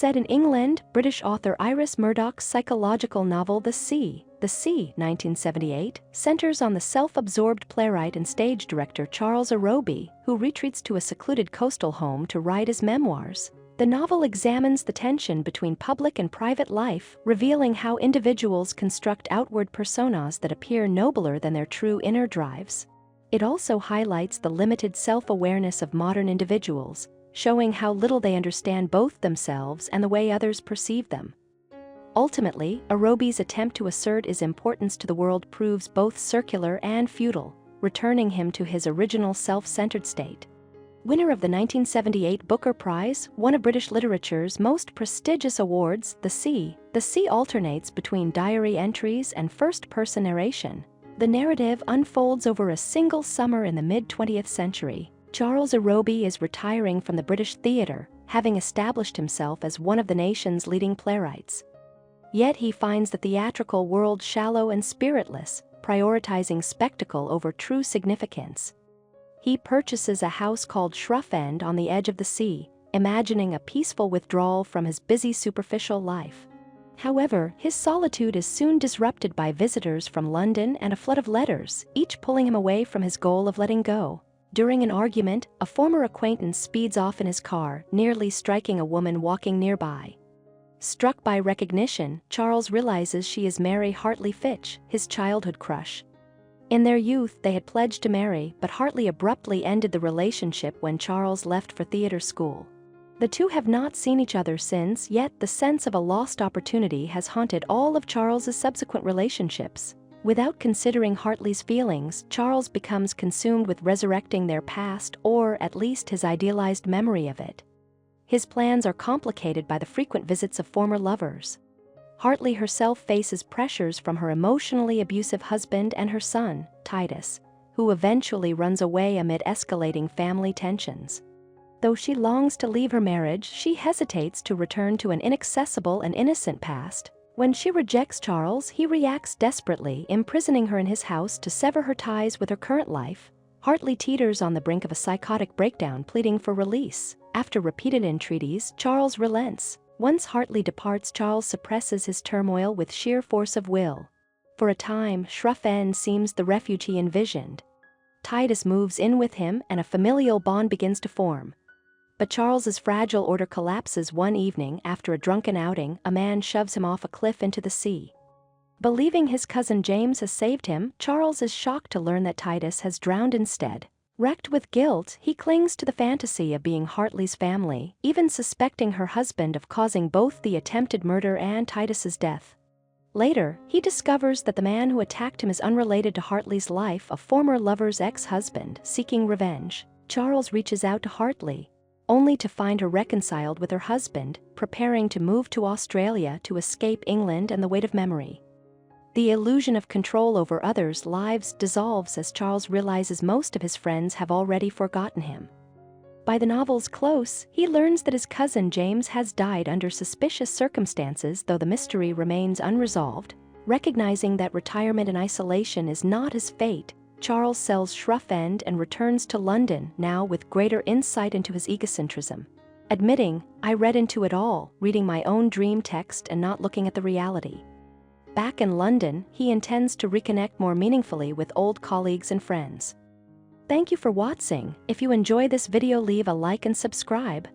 Set in England, British author Iris Murdoch's psychological novel The Sea, 1978, centers on the self-absorbed playwright and stage director Charles Arrowby, who retreats to a secluded coastal home to write his memoirs. The novel examines the tension between public and private life, revealing how individuals construct outward personas that appear nobler than their true inner drives. It also highlights the limited self-awareness of modern individuals, showing how little they understand both themselves and the way others perceive them. Ultimately, Arrowby's attempt to assert his importance to the world proves both circular and futile, returning him to his original self-centered state. Winner of the 1978 Booker Prize, one of British literature's most prestigious awards, The Sea alternates between diary entries and first-person narration. The narrative unfolds over a single summer in the mid-20th century. Charles Arrowby is retiring from the British theatre, having established himself as one of the nation's leading playwrights. Yet he finds the theatrical world shallow and spiritless, prioritizing spectacle over true significance. He purchases a house called Shrough End on the edge of the sea, imagining a peaceful withdrawal from his busy superficial life. However, his solitude is soon disrupted by visitors from London and a flood of letters, each pulling him away from his goal of letting go. During an argument, a former acquaintance speeds off in his car, nearly striking a woman walking nearby. Struck by recognition, Charles realizes she is Mary Hartley Fitch, his childhood crush. In their youth, they had pledged to marry, but Hartley abruptly ended the relationship when Charles left for theater school. The two have not seen each other since, yet the sense of a lost opportunity has haunted all of Charles's subsequent relationships. Without considering Hartley's feelings, Charles becomes consumed with resurrecting their past, or at least his idealized memory of it. His plans are complicated by the frequent visits of former lovers. Hartley herself faces pressures from her emotionally abusive husband and her son, Titus, who eventually runs away amid escalating family tensions. Though she longs to leave her marriage, she hesitates to return to an inaccessible and innocent past. When she rejects Charles, he reacts desperately, imprisoning her in his house to sever her ties with her current life. Hartley teeters on the brink of a psychotic breakdown, pleading for release. After repeated entreaties, Charles relents. Once Hartley departs, Charles suppresses his turmoil with sheer force of will. For a time, Shrough End seems the refuge he envisioned. Titus moves in with him, and a familial bond begins to form. But Charles's fragile order collapses one evening after a drunken outing. A man shoves him off a cliff into the sea. Believing his cousin James has saved him, Charles is shocked to learn that Titus has drowned instead. Wrecked with guilt, he clings to the fantasy of being Hartley's family, even suspecting her husband of causing both the attempted murder and Titus's death. Later, he discovers that the man who attacked him is unrelated to Hartley's life, a former lover's ex-husband. Seeking revenge, Charles reaches out to Hartley, only to find her reconciled with her husband, preparing to move to Australia to escape England and the weight of memory. The illusion of control over others' lives dissolves as Charles realizes most of his friends have already forgotten him. By the novel's close, he learns that his cousin James has died under suspicious circumstances, though the mystery remains unresolved. Recognizing that retirement and isolation is not his fate, Charles sells Shrough End and returns to London, now with greater insight into his egocentrism. Admitting, "I read into it all, reading my own dream text and not looking at the reality." Back in London, he intends to reconnect more meaningfully with old colleagues and friends. Thank you for watching. If you enjoy this video, leave a like and subscribe.